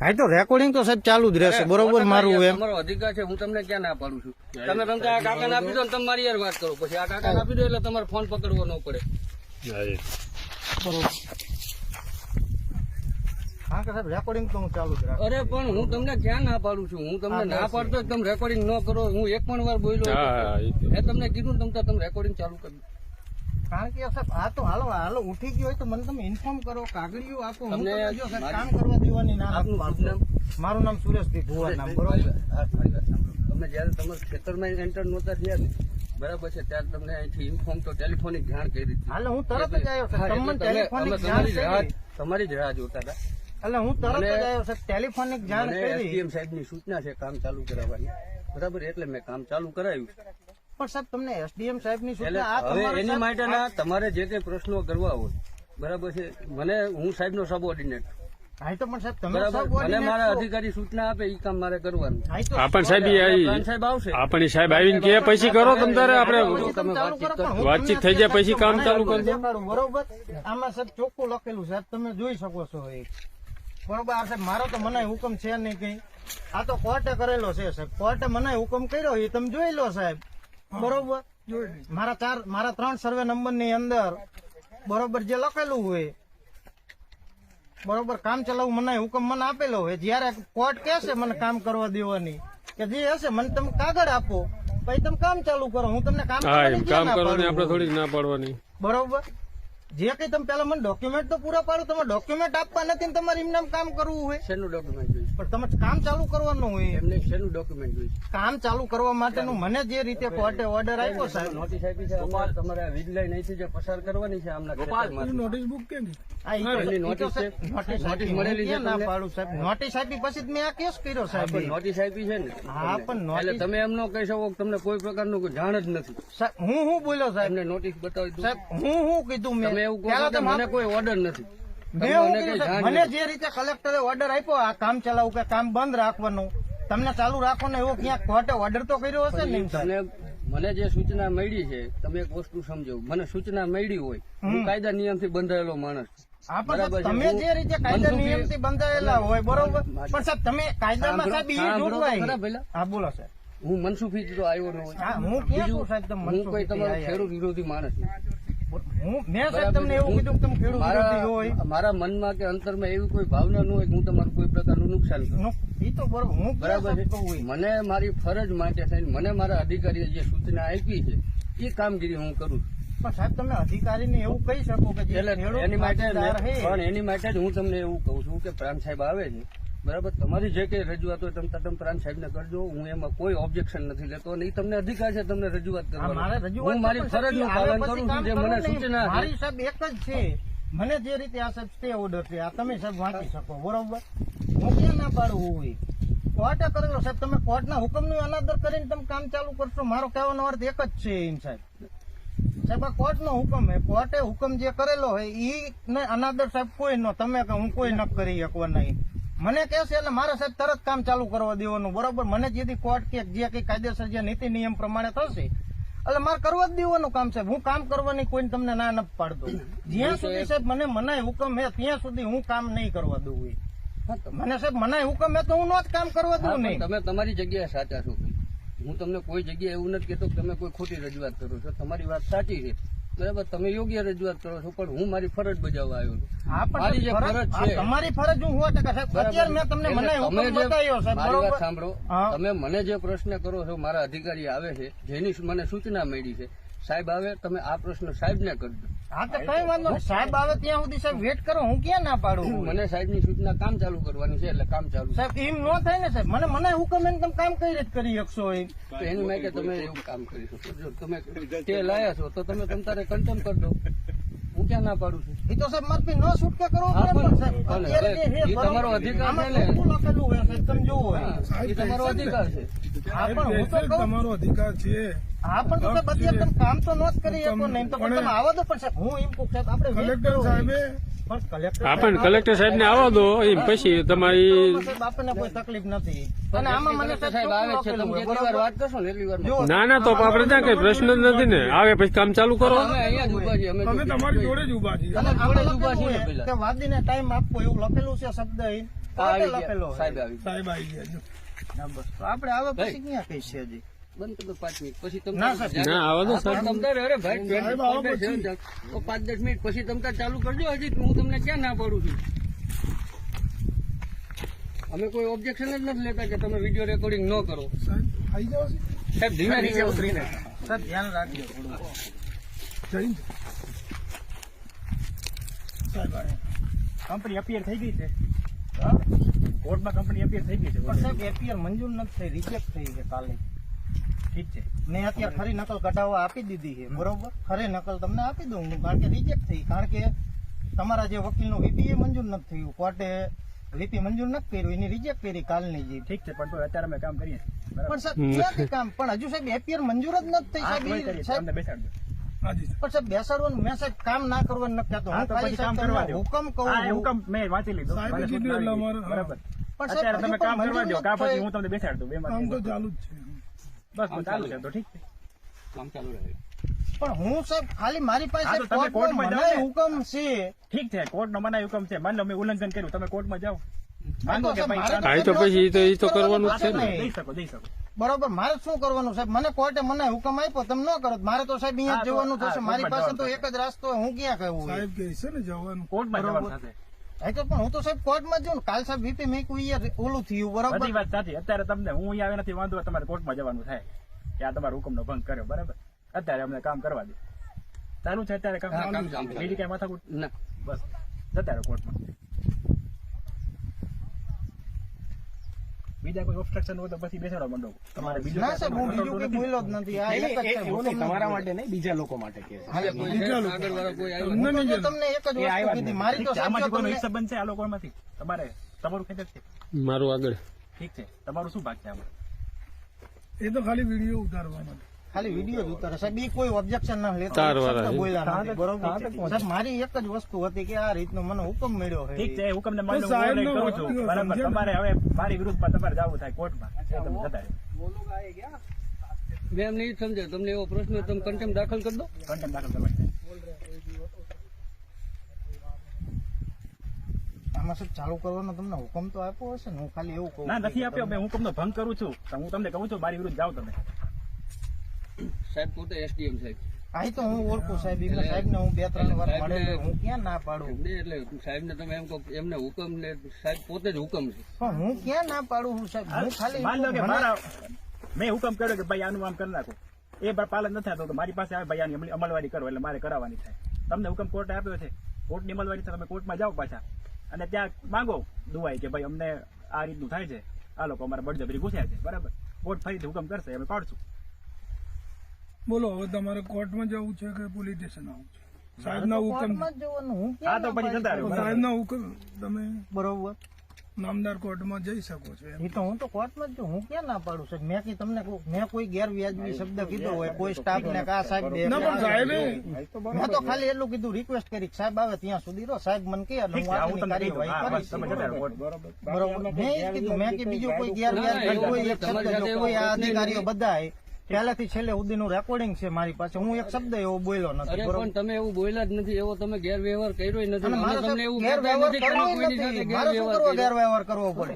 હા તો રેકોર્ડિંગ તો સાહેબ ચાલુ જ રહેશે બરોબર મારું એમ તમારો અધિકાર છે, હું તમને ક્યાં ના પાડું છું. તમે આ કાકાને આપી દો ને તમે મારી યાર વાત કરો, પછી આ કાકાને આપી દો એટલે તમારે ફોન પકડવો ન પડે. બરોબર. હા કે સાહેબ રેકોર્ડિંગ તો હું ચાલુ જ રાખું. અરે પણ હું તમને ક્યાં ના પાડું છું, હું તમને ના પાડતો જ તમે રેકોર્ડિંગ ન કરો. હું એક પણ વાર બોલ્યો મેં તમને કીધું ને તમે રેકોર્ડિંગ ચાલુ કરી. કારણ કે સાહેબ આ તો હાલો ઉઠી ગયો હોય તો મને તમે ઇન્ફોર્મ કરો, કાગળિયું આપો. હું તમને તમને જો સાહેબ કામ કરવા દેવાની ના પાડતો. મારું નામ સુરેશભાઈ ભુવા નામ બરોબર. તમે જયારે તમારા ખેતરમાં એન્ટર નહોતા થયા ને બરાબર છે ત્યારે તમને અહીંથી ઇન્ફોર્મ તો ટેલિફોનિક જાણ કરી હતી. હાલે હું તરત જ આવ્યો સાહેબ. તમને ટેલિફોનિક જાણ તમારી જ રાહ જોતા હતા. એટલે હું તરત જ આવ્યો સાહેબ. ટેલિફોનિક જાણ કરી. એસડીએમ સાહેબની સૂચના છે કામ ચાલુ કરાવવાની બરાબર, એટલે મેં કામ ચાલુ કરાવ્યું. પણ સાહેબ તમને એસડીએમ સાહેબની એટલે સૂચના હવે એની માટેના તમારે જે કઈ પ્રશ્નો કરવા હોય બરાબર છે, હું સાહેબનો સબઓર્ડિનેટ હા તો પણ સાહેબ તમે બરાબર, મને subordinate મારા છો. અધિકારી સૂચના આપે એ કામ મારે કરવાનું. હા તો આપણ સાહેબ સાહેબ આવશે આપણી સાહેબ આવીને કે પછી કરો તમ તારે આપણે તમે ચાલુ કરો, પણ હું વાતચીત તમને થઈ જાય પછી કામ ચાલુ બરોબર કરજો. દેખાડું, બરોબર. આમાં સાહેબ ચોખ્ખું લખેલું સાહેબ તમે જોઈ શકો છો એ બરોબર. આ સાહેબ મારો તો મને હુકમ છે નહીં કઈ, આ તો કોર્ટે કરેલો છે સાહેબ. કોર્ટે મને હુકમ કર્યો એ તમે જોઈ લો સાહેબ બરોબર. મારા 3 સર્વે નંબર ની અંદર બરોબર જે લખેલું હોય બરોબર કામ ચલાવવું મને હુકમ મને આપેલો હોય. જયારે કોર્ટ કહેશે મને કામ કરવા દેવાની કે જે હશે મને તમે કાગળ આપો પછી તમે કામ ચાલુ કરો. હું તમને કામ હા કરવાની એમ ક્યાં કામ ના કરવાની પાડું? આપણે થોડીક ના પાડવાની. બરોબર. જે કઈ તમે પેલા મને ડોક્યુમેન્ટ તો પૂરા પાડો. તમે ડોક્યુમેન્ટ આપવા નથી ને તમારે એમને કામ કરવું હોય શેનું ડોક્યુમેન્ટ જોઈશે? પણ તમે કામ ચાલુ કરવાનું હોય. એમને શેનું ડોક્યુમેન્ટ જોઈશે? કામ ચાલુ કરવા માટેનું મને જે રીતે કોર્ટે ઓર્ડર આપ્યો સાહેબ. નોટિસ આપી છે અમારે તમારે આ વીજ લાઈન અહીંથી જે પસાર કરવાની છે આમના ખેતરમાંથી. હા, ઈ તો- એમની ઈ તો નોટિસ સાહેબ છે? નોટિસ નોટિસ આપી. મળેલી છે હું ક્યાં ના તમને? પાડું સાહેબ. નોટિસ આપી પછી જ મેં આ કેસ કર્યો સાહેબ. નોટિસ આપી છે ને હા, પણ એટલે નોટિસ તમે એમ ન કહી શકો કે તમને કોઈ પ્રકારનું કોઈ જાણ જ નથી. સાહેબ, હું બોલ્યો સાહેબ. એમને નોટિસ બતાવી દઉં. સાહેબ હું કીધું મેં તમે એવું કહો પહેલા છો કે તો મને કોઈ ઓર્ડર નથી. મેં એવું મને કીધું કઈ સાહેબ, જાણ મને નથી. જે રીતે કલેક્ટરે ઓર્ડર આપ્યો આ કામ ચલાવવું કે કામ બંધ રાખવાનું તમને ચાલુ રાખવાનું એવો ક્યાંક કોર્ટે ઓર્ડર તો કર્યો હશે ને સાહેબ. તમને મને જે સૂચના મળી છે તમે એક વસ્તુ સમજો, મને સૂચના મળી હોય હું કાયદા નિયમથી બંધાયેલો માણસ છું. હા, પણ બરાબર સાહેબ, છે. તમે જે રીતે કાયદા મનસુખી- નિયમથી બંધાયેલા હોય બરોબર, પણ સાહેબ તમે કાયદામાં સાહેબ ઈ સાંભળો તો જોગવાઈ. ખરા પહેલા. હા બોલો સાહેબ. હું મનસુખી તો આવ્યો ન હોય. હા, હું ક્યાં છું સાહેબ તમે હું કોઈ મનસુખી તમારો આયા? ખેડૂત વિરોધી માણસ છું. મેં સાહેબ તમને એવું કીધું કે તમે ખેડૂત વિરોધી હોય. મારા મનમાં કે અંતરમાં એવી કોઈ ભાવના ન હોય કે હું તમારું કોઈ પ્રકારનું નુકસાન કરું. ઈ તો બરોબર. હું બરાબર છે. મને મારી ફરજ માટે થઈને મને મારા અધિકારીએ જે સૂચના આપી છે એ કામગીરી હું કરું છું. પણ સાહેબ તમે અધિકારીને એવું કહી શકો કે જે એટલે ખેડૂત એની માટે પાટીદાર હે, પણ એની માટે જ હું તમને એવું કહું છું કે પ્રાંત સાહેબ આવે છે બરાબર, તમારી જે કઈ રજૂઆત હોય તમે પ્રાંત સાહેબને કરજો. હું એમાં કોઈ ઓબ્જેક્શન નથી લેતો અને ઈ તમને અધિકાર છે તમને રજૂઆત આ મારે કરવાની. રજૂઆત હું મારી પણ સાહેબ ફરજનું આવે પાલન પછી કરું કામ છું જે કરો મને ને. સૂચના છે. મારી સાહેબ એક જ છે, મને જે રીતે આ સાહેબ સ્ટે ઓર્ડર છે આ તમે સાહેબ વાંચી શકો બરોબર. હું ક્યાં ના પાડું હોય. કોર્ટે કરેલો સાહેબ. તમે કોર્ટના હુકમનું અનાદર કરીને તમે કામ ચાલુ કરશો. મારો કહેવાનો અર્થ એક જ છે એમ સાહેબ. સાહેબ આ કોર્ટનો હુકમ હે. કોર્ટે હુકમ જે કરેલો હોય ઈ ને અનાદર સાહેબ કોઈ નો તમે કે હું કોઈ ન કરી શકવા નહીં. મને કહેશે એટલે મારે સાહેબ તરત કામ ચાલુ કરવા દેવાનું બરોબર. મને જેથી કોર્ટ કે જે કઈ કાયદેસર જે નીતિ નિયમ પ્રમાણે થશે એટલે મારે કરવા જ દેવાનું કામ સાહેબ. હું કામ કરવાની કોઈને તમને ના નથી પાડતો. જ્યાં સુધી સાહેબ મને મનાય હુકમ હે ત્યાં સુધી હું કામ નહીં કરવા દઉં. મને સાહેબ મનાય હુકમ હે તો હું નો જ કામ કરવા હા, દઉં પણ નહીં. તમે તમારી જગ્યાએ સાચા છો. હું તમને કોઈ જગ્યાએ એવું નથી કહેતો કે તમે કોઈ ખોટી રજૂઆત કરો છો. તમારી વાત સાચી છે બરાબર, તમે યોગ્ય રજૂઆત કરો છો પણ હું મારી ફરજ બજાવવા આવ્યો છું. હા, પણ મારી જે ફરજ હા, છે તમારી ફરજ હું 100% સાહેબ. અત્યારે મેં તમને એટલે મનાય હુકમ તમે જે- બતાવ્યો સાહેબ મારી વાત બરોબર. સાંભળો, હા. તમે મને જે પ્રશ્ન કરો છો મારા અધિકારી આવે છે જેની મને સૂચના મળી છે સાહેબ આવે તમે આ પ્રશ્ન સાહેબને કરજો. હા તો કઈ વાંધો નહીં. સાહેબ આવે ત્યાં સુધી સાહેબ વેટ કરો. હું ક્યાં ના પાડું. મને સાહેબની સૂચના કામ ચાલુ કરવાની છે એટલે કામ ચાલુ છે. સાહેબ એમ નો થાય ને સાહેબ. મને મનાય હુકમ એને તમે કામ કઈ રીતે કરી શકશો એમ. તો એની માટે તમે એવું કામ કરી શકો. જો તમે તે લાયા છો તો તમે તારે કંટ્રોલ કરી દો. હું ક્યાં ના પાડું છું. એ તો સાહેબ મારથી ન છૂટકે કરવો હા, પડે પણ- પણ સાહેબ પણ અત્યારે જે હવે હે એ તમારો બરોબર. અધિકાર આમાં છે ને. શું લખેલું હોય સાહેબ તમે જોવો હોય. એ તમારો અધિકાર છે. હા પણ હું તો કહું તમારો અધિકાર છે. હા પણ તો સાહેબ અત્યારે તમે કામ તો ન જ કરી શકો ને. એમ તો પણ તમે આવવા દો પણ સાહેબ. હું એમ કહું સાહેબ આપણે wait કલેક્ટર કરવો. સાહેબે પણ કલેક્ટર હા પણ કલેક્ટર સાહેબને આવવા દો એમ પછી તમારી સાહેબ આપણને કોઈ તકલીફ નથી. અને આમાં મને કલેક્ટર સાહેબ આવે છે તમે જેટલી વાર વાત કરશો ને એટલી વાર જો, ના ના તો આપણે ત્યાં કઈ પ્રશ્ન જ નથી ને. આવે પછી કામ ચાલુ કરો. અમે અહીંયા જ ઉભા છીએ. અમે તમે તમારી જોડે જ ઉભા છીએ. અને આપણે આમાં જ ઊભા છીએ લખેલું પેલા. કે વાદીને ટાઈમ આપવો એવું લખેલું છે શબ્દ અહીં. કોર્ટે આવી લખેલો ગયા છે. સાહેબ આવી ગયા. સાહેબ આવી ગયા જો. ના, બસ તો આપણે આવે પછી ભાઈ. ક્યાં કહીશે હજી બંધ કરો 5 મિનિટ પછી ના, તમે સાહેબ. ના આવા દો સાહેબ તમ તારે અરે ભાઈ સાહેબ, આવો પછી. 5-10 મિનિટ પછી તમ તાર ચાલુ કરજો. હજી હું તમને ક્યાં ના પાડું છું. અમે કોઈ ઓબ્જેક્શન જ નથી લેતા કે તમે વિડીયો રેકોર્ડિંગ ન કરો. સાહેબ આવી જાઓ છે. સાહેબ ધીમે ધીમે ઉતરીને સાહેબ ધ્યાન રાખજો થોડું જઈને સાહેબ આવે. કંપની અપિયર થઈ ગઈ છે કોર્ટમાં કંપની અપિયર થઈ ગઈ છે પણ સાહેબ એપીઆર મંજૂર નથી થઈ, રિજેક્ટ થઈ છે કાલે. ઠીક છે મેં અત્યારે ખરી નકલ કઢાવવા આપી દીધી છે, બરોબર? ખરી નકલ તમને આપી દઉં હું, કારણ કે રિજેક્ટ થઈ. કારણ કે તમારા જે વકીલનું વીપી એ મંજૂર નથી થયું, કોર્ટે વીપી મંજૂર નથી કર્યું, એની રિજેક્ટ કરી કાલની જે. ઠીક છે પણ તો અત્યારે અમે કામ કરીએ છીએ. બરાબર પણ સાહેબ ક્યાંથી કામ? પણ હજુ સાહેબ એપીઆર મંજૂર જ નથી થઈ હા સાહેબ. તોય ઈ કરીએ છીએ. સાહેબ અમને બેસાડજો હાજી સાહેબ. પણ સાહેબ બેસાડવાનું મેં સાહેબ કામ ના કરવાનું નથી કહેતો. હા હું તો ખાલી પછી કામ સાહેબ કરવા તમને દો હુકમ કહું હા એ છું. હુકમ મેં વાંચી લીધો સાહેબે મને કીધું સૂચના એટલે આવી ગઈ. અમારે, હા. બરાબર પણ સાહેબ અત્યારે તમે હજુ કામ પણ કરવા દો મંજૂર કા નથી પછી થઈ. હું તમને બેસાડ દઉં કામ તો ચાલુ જ છે. બસ તો ચાલુ છે તો ઠીક છે કામ ચાલુ રહે. પણ હું સાહેબ ખાલી મારી પાસે હા તો તમે કોર્ટનો કોર્ટમાં જાઓ મનાઈ ને. હુકમ છે. ઠીક છે કોર્ટનો મનાઈ હુકમ છે માન લો મેં ઉલ્લંઘન કર્યું તમે કોર્ટમાં જાઓ માન લો કે સાહેબ, ભાઈ મારે હા, તો પછી ઈ તો કરવાનું જ છે ને. જઈ શકો જઈ શકો બરોબર, મારે શું કરવાનું સાહેબ? મને કોર્ટે મને હુકમ આપ્યો, તમે ન કરો તો મારે તો સાહેબ અહીંયા જ હા, તો- જવાનું થશે. હા, મારી પાસે કોર્ટમાં તો જવાનું એક જ રસ્તો હોય, હું ક્યાં કહેવું હોય? સાહેબ કહે છે ને જવાનું. કોર્ટમાં જવાનું બરાબર. થશે હા તો પણ હું તો સાહેબ કોર્ટમાં જ જાઉં ને. કાલ સાહેબ વીપી મેં કોઈ ઓલું થયું, બરોબર? બધી વાત સાચી અત્યારે તમને હું અહીંયા આવ્યો નથી વાંધો હોય, તમારે કોર્ટમાં જવાનું થાય કે આ તમારા હુકમનો ભંગ કર્યો બરાબર અત્યારે અમને કામ કરવા દો ચાલુ છે અત્યારે કામ હા, કામ ચાલુ. બીજી કઈ માથાકૂટ ના બસ જતા રહો કોર્ટમાં બીજા કોઈ ઓબ્સ્ટ્રક્શન હોય તો પછી બેસાડો મંડો તમારે બીજું ના સાહેબ, હું બીજું કઈ બોલ્યો જ નથી. આ એક જ સાહેબ હુકમ તમારા માટે નહીં બીજા લોકો માટે કે છે. હાલે કોઈ છે? આગળ વાળા કોઈ આવ્યો હું તો જો તમને એક જ વસ્તુ આવ્યા જ કીધી. નથી. મારી તો ઠીક છે, સાહેબ આમાંથી જો કોઈનો તમને- હિસ્સો બનશે આ લોકોમાંથી તમારે તમારું ખેતર છે મારું આગળ ઠીક છે તમારું શું ભાગ છે આમાં એ તો ખાલી વિડીયો ઉતારવા માટે. ખાલી વિડીયો જ ઉતારે સાહેબ. ઈ કોઈ ઓબ્જેક્શન ના લેતા. તાર વાળા શબ્દ છે. બોલ્યા નથી, બરોબર? સાહેબ મારી એક જ વસ્તુ હતી કે આ રીતનો મને હુકમ મળ્યો છે. ઠીક છે એ હુકમને માન્ય હું સાહેબનો ઓવરરાઈડ કરું છું વકીલ બરાબર સમજ્યા ને? તમારે હવે મારી વિરુદ્ધમાં તમારે જવું થાય કોર્ટમાં એ તમે જતા રહો મેં એમ નહીં સમજાય તમને એવો પ્રશ્ન હોય, તમે કન્ટેમ્પ દાખલ કરી દો. કન્ટેમ્પ દાખલ કરવા છે આમાં સાહેબ ચાલુ કરવાનો તમને હુકમ તો આપ્યો હશે ને? હું ખાલી એવું કહું ના છું નથી કે આપ્યો તમે- મેં હુકમનો ભંગ કરું છું તો હું તમને કહું છું મારી વિરુદ્ધ જાઓ તમે સાહેબ પોતે એસડીએમ સાહેબ આ તો હું ઓળખું સાહેબ. ઈ સાહેબને હું 2-3 વાર સાહેબને- મળેલો. હું ક્યાં ના પાડું? ને એટલે સાહેબ ને તમે એમ કહો એમને હુકમ ને સાહેબ પોતે જ હુકમ છે. પણ હું ક્યાં ના પાડું છું સાહેબ? હું ખાલી માન લો કે મને- મારા મેં હુકમ કર્યો કે ભાઈ આનું આમ કરી નાખો એ પાલન નથી થતું તો મારી પાસે આવે ભાઈ આની અમલવારી કરો એટલે મારે કરાવવાની થાય તમને હુકમ કોર્ટે આપ્યો છે કોર્ટની અમલવારી છે તમે કોર્ટમાં જાઓ પાછા અને ત્યાં માંગો દુવાઈ કે ભાઈ અમને આ રીતનું થાય છે આ લોકો અમારા બળજબરી ઘૂસ્યા છે બરાબર કોર્ટ ફરીથી હુકમ કરશે અમે પાડશું બોલો હવે તમારે કોર્ટમાં જવું છે કે પોલીસ સ્ટેશન આવવું છે? સાહેબના હુકમ કોર્ટમાં જ જવાનું. હું હા ક્યાં તો ના પછી જતા પાડી રહો શકું? સાહેબના હુકમ તમે બરોબર. નામદાર કોર્ટમાં જઈ શકો છો એમ. એ તો હું તો કોર્ટમાં જ છું. હું ક્યાં ના પાડું સાહેબ? મેં તમને મેં કોઈ ગેરવ્યાજબી શબ્દ કીધો હોય કોઈ સ્ટાફ ને કે આ સાહેબ બે ના પણ સાહેબે મેં તો ખાલી એટલું કીધું, રિક્વેસ્ટ કરી કે સાહેબ આવે ત્યાં સુધી રહો. સાહેબ મને કહે એટલે ઠીક હું છે હું આગળની તમને કહી દઉં હા કાર્યવાહી બસ તમે કરીશ. જતા રહો કોર્ટ બરોબર. મેં એ જ કીધું, મેં કે બીજું કોઈ ના, ગેરવ્યાજબી એવું કોઈ એક તમારી શબ્દ સાથે જો કોઈ આ એવો અધિકારીઓ બધા પહેલાથી છેલ્લે સુધીનું રેકોર્ડિંગ છે મારી પાસે. હું એક શબ્દ એવો બોલ્યો અરે નથી, બરોબર? પણ તમે એવું બોલ્યા જ નથી, એવો તમે ગેરવ્યવહાર કર્યો નથી. અને અમે મારે તમને એવું ગેરવ્યવહાર કહેતા નથી કે કરવો કોઈની સાથે નથી. મારે શું ગેરવ્યવહાર કરવો કર્યો. ગેરવ્યવહાર કરવો પડે?